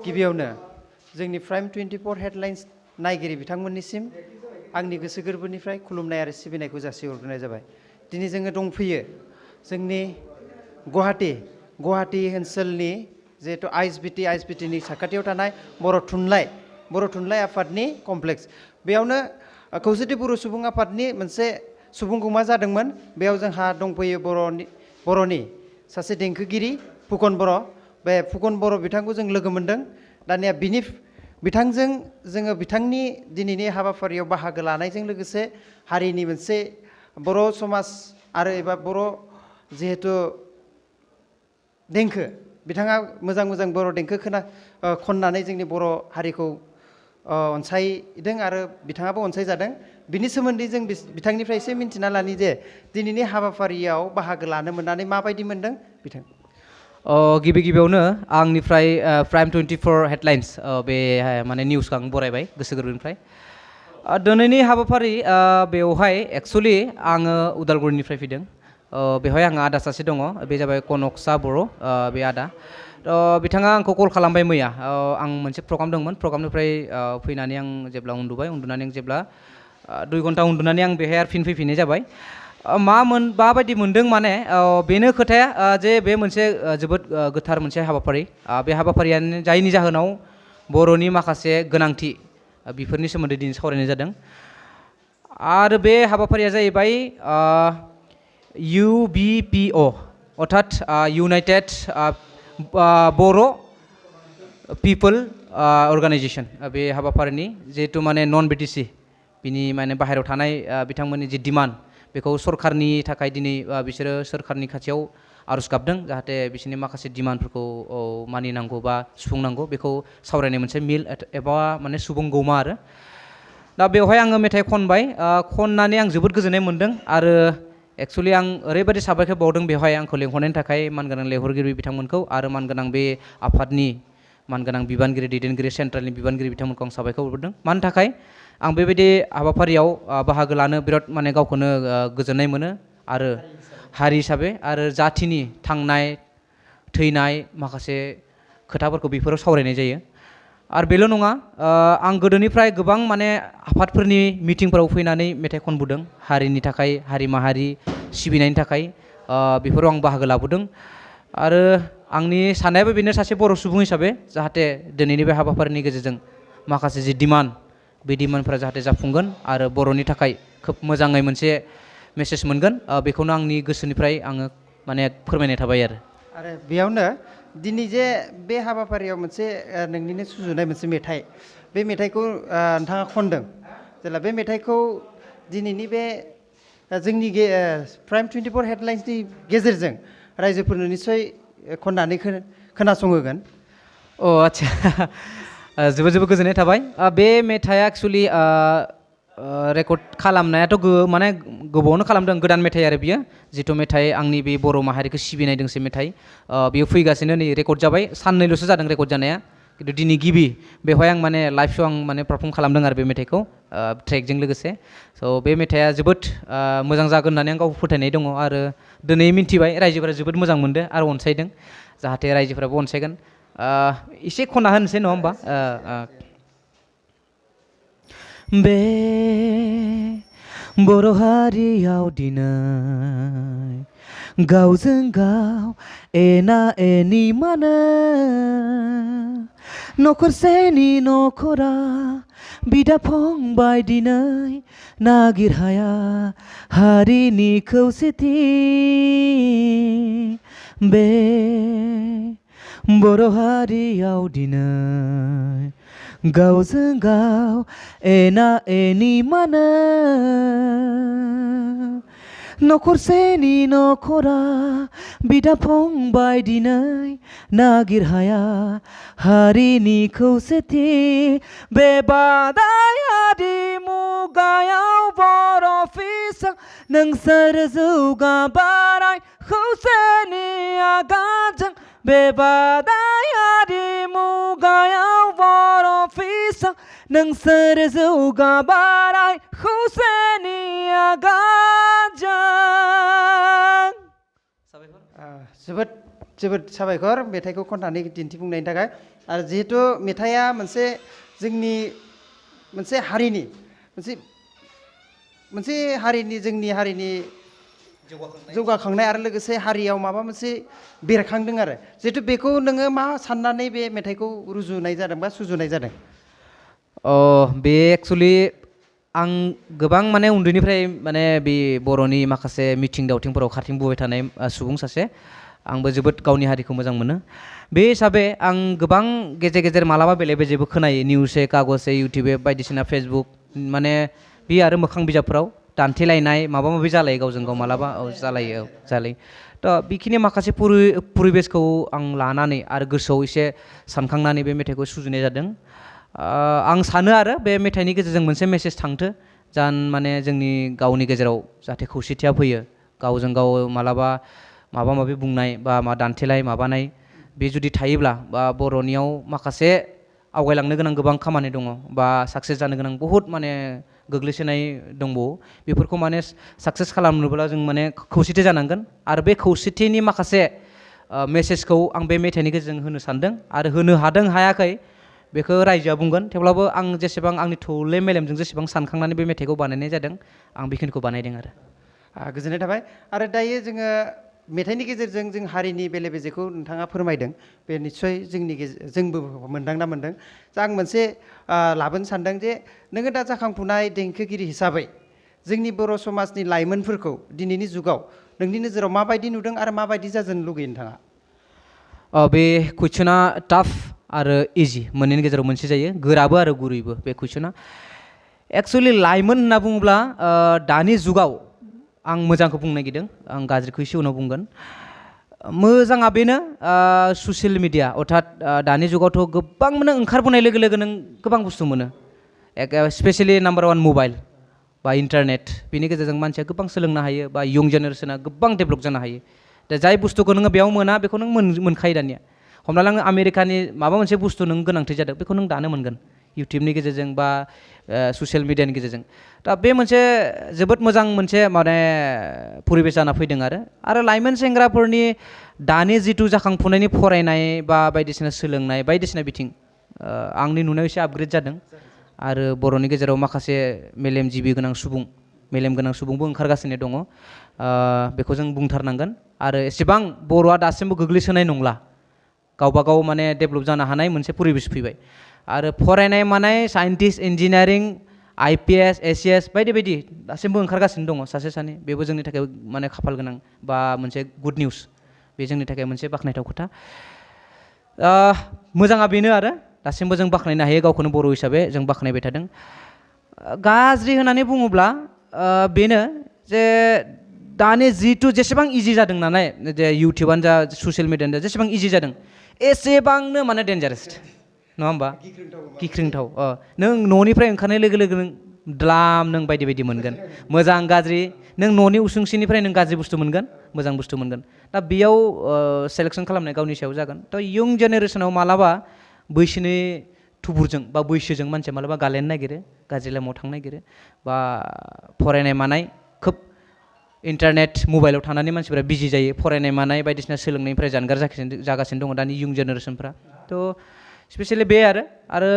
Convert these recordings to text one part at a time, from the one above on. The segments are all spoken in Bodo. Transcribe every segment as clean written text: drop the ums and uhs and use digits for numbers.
गिबियावनो जोंनि प्राइम 24 हेडलाइन्स नायगिरि बिथांमोननिसिम आंनि गोसो गोरबोनिफ्राय खुलुमनाय आरो सिबिनायखौ जासिहरग्रोनाय जाबाय। दिनै जोङो दंफैयो जोंनि गुवाहाटी ओनसोलनि जिहेतु आइएसबिटिनि साखाथियाव थानाय बर' थुनलाइ आफादनि कमप्लेक्स। बेयावनो खौसेथि बर' सुबुं आफादनि मोनसे सुबुंगौमा जादोंमोन। बेयाव जोंहा दंफैयो बर'नि सासे देंखोगिरि फुकन बर'। बे फुकन बर' बिथांखौ जों लोगो मोन्दों। दानिया बिथांजों जोङो बिथांनि दिनैनि हाबाफारियाव बाहागो लानायजों लोगोसे हारिनि मोनसे बर' समाज आरो एबा बर' जिहेतु देंखो, बिथाङा मोजां बर' देंखो खननानै जोंनि बर' हारिखौ अनसायदों आरो बिथाङाबो अनसायजादों। बिनि सोमोन्दै जों बिथांनिफ्राय एसे मिन्थिना लानि जे दिनैनि हाबाफारियाव बाहागो लानो मोननानै माबायदि मोनदों बिथां। गिबियावनो आंनिफ्राय प्राइम 24 हेडलाइन्स बे माने निउसखौ आं बरायबाय गोसो गोरबोनिफ्राय। दिनैनि हाबाफारि बेवहाय एक्सुवेलि आङो उदालगुरिनिफ्राय फैदों। बेवहाय आंहा आदा सासे दङ, बे जाबाय कनकसा बर', बे आदा। बिथाङा आंखौ कल खालामबाय मैया। आं मोनसे प्रग्राम दंमोन, प्रग्रामनिफ्राय फैनानै आं जेब्ला उन्दुनानै आं जेब्ला 2 घन्टा उन्दुनानै आं बेहाय आरो फिन फैफिननाय जाबाय। माबायदि मोनदों माने बेनो खोथाया जे बे मोनसे जोबोद गोथार मोनसे हाबाफारि। बे हाबाफारियानो जायनि जाहोनाव बर'नि माखासे गोनांथि बेफोरनि सोमोन्दै दिनै सावरायनाय जादों। आरो बे हाबाफारिया जाहैबाय UBPO अर्थात इउनाइटेड बर' पिपोल अर्गानाइजेसन। बे हाबाफारिनि जिहेतु माने नन बिटिसि बिनि माने बाहेरायाव थानाय बिथांमोननि जि डिमान्ड बेखौ सरकारनि थाखाय दिनै बिसोरो सोरखारनि खाथियाव आर'ज गाबदों जाहाथे बिसोरनि माखासे डिमान्डफोरखौ मानिनांगौ बा सुफुंनांगौ, बेखौ सावरायनाय मोनसे मिल एबा माने सुबुंगौमा आरो। दा बेवहाय आङो मेथाइ खनबाय, खननानै आं जोबोद गोजोननाय मोन्दों। आरो एक्सुवेलि आं ओरैबायदि साबायखर बावदों बेवहाय आंखौ लेंहरनायनि थाखाय मानगोनां लेंहरगिरि बिथांमोनखौ आरो मानगोनां बे आफादनि मानगोनां बिबानगिरि दैदेनगिरि सेन्ट्रेलनि बिबानगिरि बिथांमोनखौ आं साबायखर बावदों। मानि थाखाय आं बेबायदि हाबाफारियाव बाहागो लानो बिराद माने गावखौनो गोजोननाय मोनो। आरो हारि हिसाबै आरो जाथिनि थांनाय थैनाय माखासे खोथाफोरखौ बेफोराव सावरायनाय जायो। आरो बेल' नङा, आं गोदोनिफ्राय गोबां माने आफादफोरनि मिटिंफोराव फैनानै मेथाइ खनबोदों हारिनि थाखाय, हारि माहारि सिबिनायनि थाखाय। बेफोराव आं बाहागो लाबोदों। आरो आंनि साननायाबो बेनो सासे बर' सुबुं हिसाबै जाहाथे दिनैनि बे हाबाफारिनि गेजेरजों माखासे जि डिमान्ड बे डिमान्डफोरा जाहाथे जाफुंगोन आरो बर'नि थाखाय खोब मोजाङै मोनसे मेसेज मोनगोन, बेखौनो आंनि गोसोनिफ्राय आङो माने फोरमायनाय थाबाय आरो बेयावनो दिनै जे बे हाबाफारियाव मोनसे नोंनिनो सुजुनाय मोनसे मेथाइ, बे मेथाइखौ नोंथाङा खनदों। जेब्ला बे मेथाइखौ दिनैनि बे जोंनि प्राइम 24 हेडलाइन्सनि गेजेरजों रायजोफोरनो निस्सय खननानै खोनासंहोगोन। आच्छा जोबोद गोजोननाय थाबाय। बे मेथाइआ एक्सुवेलि रेकर्ड खालामनायाथ' माने गोबावनो खालामदों, गोदान मेथाइ आरो बियो। जिथु मेथाइ आंनि बे बर' माहारिखौ सिबिनाय दोंसे मेथाइ, बियो फैगासिनो, नै रेकर्ड जाबाय, साननैल'सो जादों रेकर्ड जानाया। खिन्थु दिनै गिबि बेवहाय आं माने लाइभ श' आं माने पारफर्म खालामदों आरो बे मेथाइखौ ट्रेकजों लोगोसे। स' बे मेथाइआ जोबोद मोजां जागोन होननानै आं गाव फोथायनाय दङ। आरो दिनै मिन्थिबाय, रायजोफोरा जोबोद मोजां मोनदों आरो अनसायदों, जाहाथे रायजोफोराबो अनसायगोन। एसे खनना होनोसै नङा होमबा। बे बर' हारियाव दिनै गावजों गाव एना एनि मानो, नखरसेनि नखरा बिदा फंबाय दिनै नागिर हाया हारिनि खौसेथि। बे बर' हारियाव दिनै गावजों गाव एना एनि मानो, नखरसेनि नखरा बिदा फंबाय दिनै नागिर हाया हारिनि खौसेथि। बे बादायारि मुगायाव बर' फिसा नोंसोर जौगाबाराय खौसेनि आगानजों। बे बादायारि मुगायाव बर' फिसा नोंसोर जौगाबाराय खौसेनि आगानजों। जोबोद जोबोद साबायखर मेथाइखौ खननानै दिन्थिफुंनायनि थाखाय आरो जिहेतु मेथाइआ मोनसे जोंनि मोनसे हारिनि मोनसे हारिनि जोंनि हारिनि जौगाखांनाय आरो लोगोसे हारियाव माबा मोनसे बेरखांदों आरो जिहेतु बेखौ नोङो मा साननानै बे मेथाइखौ रुजुनाय जादों बा सुजुनाय जादों बे एक्चुअलि आं गोबां माने उन्दैनिफ्राय माने बे बर'नि माखासे मिथिं दावथिंफोराव खारथिंबोबाय थानाय सुबुं सासे आंबो जोबोद गावनि हारिखौ मोजां मोनो बे हिसाबै आं गोबां गेजेर गेजेर मालाबा बेले बेजेबो खोनायो निउसै कागजै इउटिउब बायदिसिना फेसबुक माने बे आरो मोखां बिजाबफ्राव दान्थेलायनाय माबा माबि जालायो गावजों गाव मालाबा जालायो थ' बेखिनि माखासे परिबेसखौ आं लानानै आरो गोसोआव एसे सानखांनानै बे मेथाइखौ सुजुनाय जादों आं सानो आरो बे मेथाइनि गेजेरजों मोनसे मेसेज थांथो जान माने जोंनि गावनि गेजेराव जाहाथे खौसेथिया फैयो गावजों गाव मालाबा माबा माबि बुंनाय बा दान्थेलाय माबानाय बे जुदि थायोब्ला बा बर'नियाव माखासे आवगायलांनो गोनां गोबां खामानि दङ बा साक्सेस जानो गोनां बहुद माने गोग्लैसोनाय दंबावो बेफोरखौ माने साक्सेस खालामनोब्ला जों माने खौसेथि जानांगोन आरो बे खौसेथिनि माखासे मेसेजखौ आं बे मेथाइनि गेजेरजों होनो सानदों आरो होनो हादों हायाखै बेखौ रायजोआ बुंगोन थेवब्लाबो आं जेसेबां आंनि थौले मेलेमजों जेसेबां सानखांनानै बे मेथाइखौ बानायनाय जादों आं बेखिनिखौ बानायदों आरो गोजोननाय थाबाय आरो दायो जोङो मेथाइनि गेजेरजों जों हारिनि बेले बेजेखौ नोंथाङा फोरमायदों बे निस्सय जोंबो मोनदांना मोनदों आं मोनसे लाबोनो सानदों जे नोङो दा जाखांफुनाय देंखोगिरि हिसाबै जोंनि बर' समाजनि लाइमोनफोरखौ दिनैनि जुगाव नोंनि नोजोराव माबायदि नुदों आरो माबायदि जाजानो लुगैयो नोंथाङा बे कुइसना टाफ आरो इजि मोननैनि गेजेराव मोनसे जायो गोराबो आरो गुरैबो बे कुइसना एक्सुवेलि लाइमोन होनना बुङोब्ला दानि जुगाव आं मोजांखौ बुंनो नागिरदों आं गाज्रिखौ एसे उनाव बुंगोन मोजाङा बेनो ससियेल मिडिया अर्थात दानि जुगावथ' गोबां माने ओंखारबोनाय लोगो लोगो नों गोबां बुस्थु मोनो स्पेसियेलि नाम्बार वान मबाइल बा इन्टारनेट बेनि गेजेरजों मानसिया गोबां सोलोंनो हायो बा यं जेनेरेसना गोबां डेभेलप जानो हायो दा जाय बुस्थुखौ नोङो बेयाव मोना बेखौ नों मोनखायो दानिया हमना ला आमेरिकानि माबा मोनसे बुस्थु नों गोनांथि जादों बेखौ नों दानो मोनगोन इउटिउबनि गेजेरजों बा ससियेल मिडियानि गेजेरजों दा बे मोनसे जोबोद मोजां मोनसे माने परिबेस जाना फैदों आरो लाइमोन सेंग्राफोरनि दानि जिथु जाखांफुनायनि फरायनाय बा बायदिसिना सोलोंनाय बायदिसिना बिथिं आंनि नुनायाव एसे आपग्रेड जादों आरो बर'नि गेजेराव माखासे मेलेमजिबि गोनां मेलेम गोनां सुबुंबो ओंखारगासिनो दङ बेखौ जों बुंथारनांगोन आरो एसेबां बर'आ दासिमबो गोग्लैसोनाय नंला गावबा गाव माने डेभेलप जानो हानाय मोनसे परिबेस फैबाय आरो फरायनाय मानाय साइन्टिस्ट इन्जिनियारिं IPS ACS बायदि बायदि दासिमबो ओंखारगासिनो दङ सासे सानै बेबो जोंनि थाखाय माने खाफाल गोनां बा मोनसे गुड निउस बे जोंनि थाखाय मोनसे बाख्नायथाव खोथा मोजाङा बेनो आरो दासिमबो जों बाख्नायनो हायो गावखौनो बर' हिसाबै जों बाख्नायबाय थादों गाज्रि होननानै बुङोब्ला बेनो जे दानि जिथु जेसेबां इजि जादों नालाय जे इउटिउबानो जा ससियेल मिडियानो जा जेसेबां इजि जादों एसेबांनो माने डेन्जारेस नङा होमबा गिख्रंथाव नों न'निफ्राय ओंखारनाय लोगो लोगो नों द्लाम नों बायदि बायदि मोनगोन मोजां गाज्रि नों न'नि उसुंसिनिफ्राय नों गाज्रि बुस्थु मोनगोन मोजां बुस्थु मोनगोन दा बेयाव सेलेक्सन खालामनाय गावनि सायाव जागोन थ' यं जेनेरेसनाव मालाबा बैसोनि थुबुरजों बा बैसोजों मानसिया मालाबा गालेनो नागिरो गाज्रि लामायाव थांनो नागिरो बा फरायनाय मानाय खोब इन्टारनेट मबाइलाव थानानै मानसिफोरा बिजि जायो फरायनाय मानाय बायदिसिना सोलोंनायनिफ्राय जानगार जागासिनो दङ दानि यं जेनेरेसनफ्रा थ' स्पेसियेलि बे आरो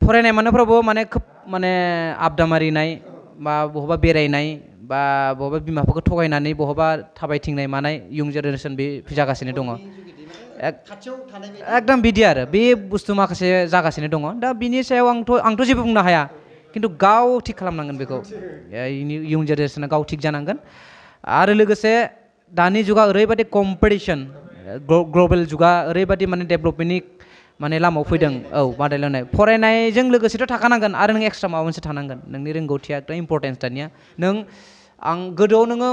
फरायनाय मानायफ्रावबो माने खोब माने आबदा मारिनाय बा बहाबा बेरायनाय बा बहाबा बिमा बिफाखौ थगायनानै बहाबा थाबायथिंनाय मानाय यं जेनेरेसन बे जागासिनो दङ एकदम बिदि आरो बे बुस्थु माखासे जागासिनो दङ दा बिनि सायाव आंथ' जेबो बुंनो हाया खिन्थु गाव थिग खालामनांगोन बेखौ यं जेनेरेसना गाव थिग जानांगोन आरो लोगोसे दानि जुगा ओरैबायदि कम्पिटिसन ग्लबेल जुगा ओरैबायदि माने डेभेलपमेन्टनि माने लामायाव फैदों बादायलायनाय फरायनायजों लोगोसेथ' थाखानांगोन आरो नों एक्सट्रा माबा मोनसे थानांगोन नोंनि रोंगौथिया एकदम इम्परटेन्स दानिया नों आं गोदोआव नोङो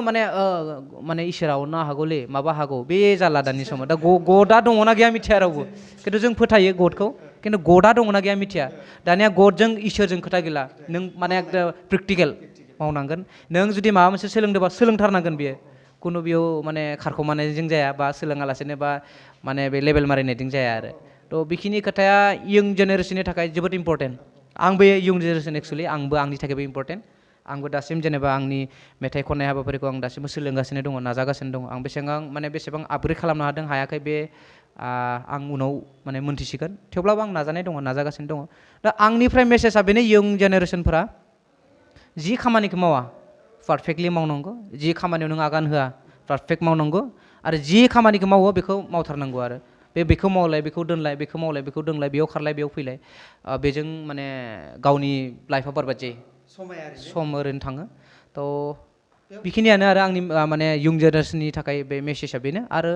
माने इसोरा अरनो हागौलै माबा हागौ बे जाला दानि समाव दा गदआ दङना गैया मिथिया रावबो खिन्थु जों फोथायो गदखौ खिन्थु गदआ दङना गैया मिथिया दानिया गदजों इसोरजों खोथा गैला नों माने एकदम प्रेक्टिकेल मावनांगोन नों जुदि माबा मोनसे सोलोंदोंबा सोलोंथारनांगोन बेयो खुनु बेयाव माने खारखोमानायजों जाया बा सोलोङालासेनो बा माने बे लेभेल मारिनायजों जाया आरो थ' बेखिनि खोथाया यं जेनेरेसननि थाखाय जोबोद इम्परटेन्ट आंबो यं जेनेरेसन एक्सुवेलि आंबो आंनि थाखायबो इम्परटेन्ट आंबो दासिम जेनेबा आंनि मेथाइ खननाय हाबाफारिखौ आं दासिमबो सोलोंगासिनो दङ नाजागासिनो दङ आं बेसेबां आपग्रेड खालामनो हादों हायाखै बे आं उनाव माने मोनथिसिगोन थेवब्लाबो आं नाजानाय दङ नाजागासिनो दङ दा आंनिफ्राय मेसेजआ बेनो यंग जेनेरेसनफोरा जि खामानिखौ मावा पारफेक्टलि मावनांगौ जि खामानियाव नों आगान होआ पारफेक्ट मावनांगौ आरो जि खामानिखौ मावो बेखौ मावथारनांगौ आरो बेखौ मावलाय बेखौ दोनलाय बेखौ मावलाय बेखौ दोनलाय बेयाव खारलाय बेयाव फैलाय बेजों माने गावनि लाइफआ बरबाद जायो सम ओरैनो थाङो थ' बेखिनियानो आरो आंनि माने यंग जेनेरेसननि थाखाय बे मेसेजआ बेनो आरो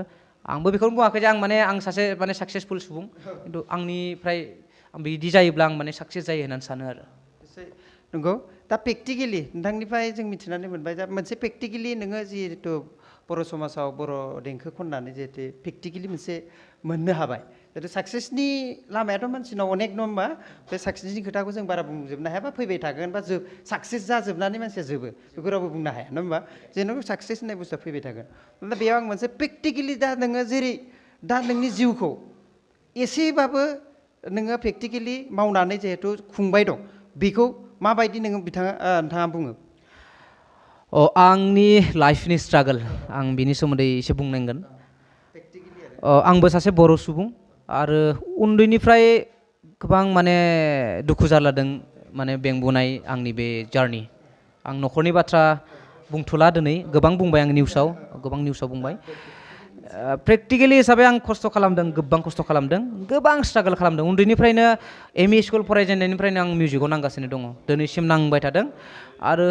आंबो बेखौनो बुङाखै जे आं सासे माने साक्सेसफुल सुबुं खिन्थु आंनिफ्राय बिदि जायोब्ला आं माने साक्सेस जायो होननानै सानो आरो नंगौ दा प्रेक्टिकेलि नोंथांनिफ्राय जों मिथिनानै मोनबाय दा मोनसे प्रेक्टिकेलि नोङो जिहेतु बर' समाजाव बर' देंखो खननानै जिहेतु प्रेक्टिकेलि मोनसे मोननो हाबाय जिहेतु साक्सेसनि लामायाथ' मानसिनाव अनेक नङा होमबा बे साक्सेसनि खोथाखौ जों बारा बुंजोबनो हाया बा फैबाय थागोन बा साक्सेस जाजोबनानै मानसिया जोबो बेखौ रावबो बुंनो हाया नङा होमबा जेन'बा साक्सेस होननाय बुस्थुआ फैबाय थागोन दा बेयाव आं मोनसे प्रेक्टिकेलि दा नोङो जेरै दा नोंनि जिउखौ एसेबाबो नोङो प्रेक्टिकेलि मावनानै जिहेतु खुंबाय दं बेखौ माबायदि नोंथाङा बुङो आंनि लाइफनि स्ट्रागोल आं बिनि सोमोन्दै एसे बुंनांगोन आंबो सासे बर' सुबुं आरो उन्दैनिफ्राय गोबां माने दुखु जारलादों माने बेंबोनाय आंनि बे जार्नि आं न'खरनि बाथ्रा बुंथ'ला दिनै गोबां बुंबाय आं गोबां निउसाव बुंबाय प्रेक्टिकेलि हिसाबै आं खस्थ' खालामदों गोबां खस्थ' खालामदों गोबां स्ट्रागोल खालामदों उन्दैनिफ्रायनो एम इ स्कुल फरायजेननायनिफ्रायनो आं मिउजिकआव नांगासिनो दङ दिनैसिम नांबाय थादों आरो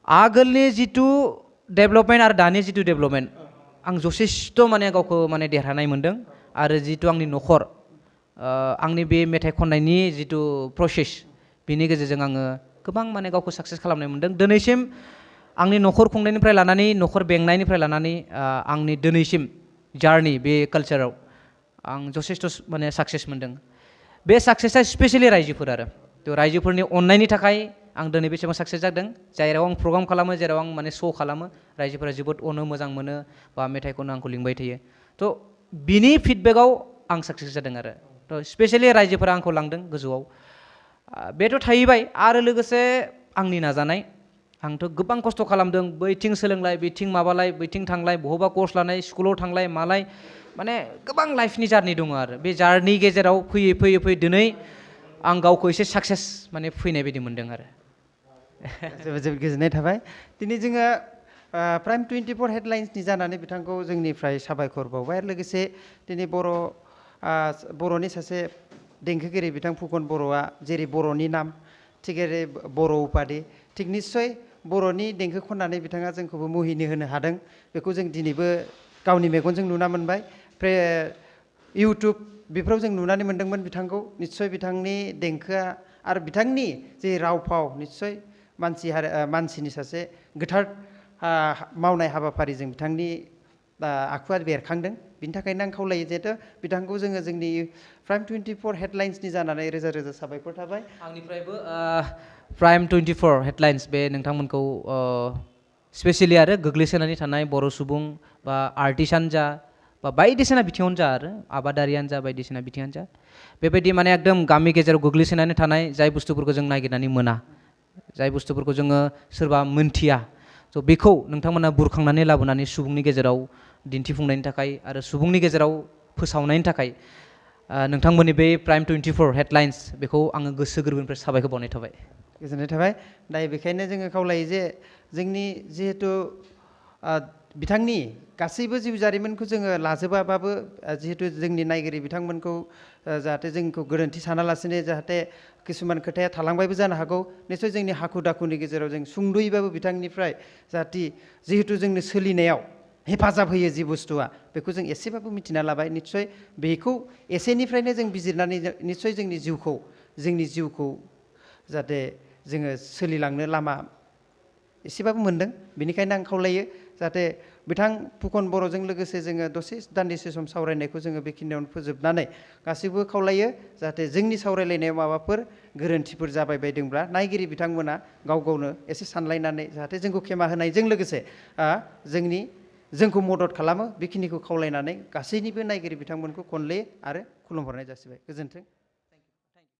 आगोलनि जिथु डेभेलपमेन्ट आरो दानि जिथु डेभेलपमेन्ट आं जथेस्थ' माने गावखौ माने देरहानाय मोनदों आरो जिथु आंनि न'खर आंनि बे मेथाइ खननायनि जिथु प्रसेस बेनि गेजेरजों आङो गोबां माने गावखौ साक्सेस खालामनाय मोनदों दिनैसिम आंनि न'खर खुंनायनिफ्राय लानानै न'खर बेंनायनिफ्राय लानानै आंनि दिनैसिम जार्नि बे कालचाराव आं जथेस्थ' माने साक्सेस मोनदों बे साक्सेसआ स्पेसियेलि रायजोफोर आरो थ' रायजोफोरनि अननायनि थाखाय आं दिनै बेसेबां साक्सेस जादों जेराव आं प्रग्राम खालामो जेराव आं माने श' खालामो रायजोफोरा जोबोद अनो मोजां मोनो बा मेथाइखौनो आंखौ लिंबाय थायो थ' बिनि फिडबेकआव आं साक्सेस जादों आरो थ' स्पेसियेलि रायजोफोरा आंखौ लांदों गोजौआव बेथ' थाहैबाय आरो लोगोसे आंनि नाजानाय आंथ' गोबां खस्थ' खालामदों बैथिं सोलोंलाय बैथिं माबालाय बैथिं थांलाय बहाबा कर्स लानाय स्कुलाव थांलाय मालाय माने गोबां लाइफनि जार्नि दङ आरो बे जार्नि गेजेराव फैयै दिनै आं गावखौ एसे साक्सेस माने फैनाय बायदि मोनदों आरो जोबोद जोबोद गोजोननाय थाबाय दिनै जोङो प्राइम 24 हेडलाइन्सनि जानानै बिथांखौ जोंनिफ्राय साबायखर बावबाय आरो लोगोसे दिनै बर'नि सासे देंखोगिरि बिथां फुकन बर'आ जेरै बर'नि नाम थिग ओरै बर' उपाधि थिग निस्सय बर'नि देंखो खननानै बिथाङा जोंखौबो मुहिनो होनो हादों बेखौ जों दिनैबो गावनि मेगनजों नुना मोनबाय इउटुब बेफोराव जों नुनानै मोनदोंमोन बिथांखौ निस्सय बिथांनि देंखोआ आरो बिथांनि जे राव फाव निस्सय मानसिनि सासे गोथार मावनाय हाबाफारिजों बिथांनि आखुआ बेरखांदों बिनि थाखायनो आं खावलायो जिहेथु बिथांखौ जोङो जोंनि प्राइम 24 हेडलाइन्सनि जानानै रोजा रोजा साबायखर थाबाय आंनिफ्रायबो प्राइम 24 हेडलाइन्स बे नोंथांमोनखौ स्पेसियेलि आरो गोग्लैसोनानै थानाय बर' सुबुं बा आर्टिस्टआनो जा बा बायदिसिना बिथिङावनो जा आरो आबादारियानो जा बायदिसिना बिथिङानो जा बेबायदि माने एकदम गामि गेजेराव गोग्लैसोनानै थानाय जाय बुस्थुफोरखौ जों नागिरनानै मोना जाय बुस्थुफोरखौ जोङो सोरबा मोनथिया स' बेखौ नोंथांमोना बुरखांनानै लाबोनानै सुबुंनि गेजेराव दिन्थिफुंनायनि थाखाय आरो सुबुंनि गेजेराव फोसावनायनि थाखाय नोंथांमोननि बे प्राइम 24 हेडलाइन्स बेखौ आङो गोसो गोरबोनिफ्राय साबायखर बावनाय थाबाय गोजोननाय थाबाय दायो बेखायनो जोङो खावलायो जे जोंनि जिहेथु बिथांनि गासैबो जिउ जारिमिनखौ जोङो लाजोबाबाबो जिहेतु जोंनि नायगिरि बिथांमोनखौ जाहाथे जोंखौ गोरोन्थि सानालासिनो जाहाथे किसुमान खोथाया थालांबायबो जानो हागौ निस्सय जोंनि हाखु दाखुनि गेजेराव जों सुंद'यैबाबो बिथांनिफ्राय जाहाथे जिहेतु जोंनो सोलिनायाव हेफाजाब होयो जि बुस्थुआ बेखौ जों एसेबाबो मिथिना लाबाय निस्सय बेखौ एसेनिफ्रायनो जों बिजिरनानै निस्सय जोंनि जिउखौ जाहाथे जोङो सोलिलांनो लामा एसेबाबो मोनदों बेनिखायनो आं खावलायो जाहाथे बिथां फुकन बर'जों लोगोसे जोङो दसे दान्दिसे सम सावरायनायखौ जोङो बेखिनियावनो फोजोबनानै गासैबो खावलायो जाहाथे जोंनि सावरायलायनायाव माबाफोर गोरोन्थिफोर जाबाय बायदोंब्ला नायगिरि बिथांमोना गाव गावनो एसे सानलायनानै जाहाथे जोंखौ खेमा होनायजों लोगोसे जोंखौ मदद खालामो बेखिनिखौ खावलायनानै गासैनिबो नायगिरि बिथांमोनखौ खनले आरो खुलुमहरनाय जासिबाय गोजोन्थों।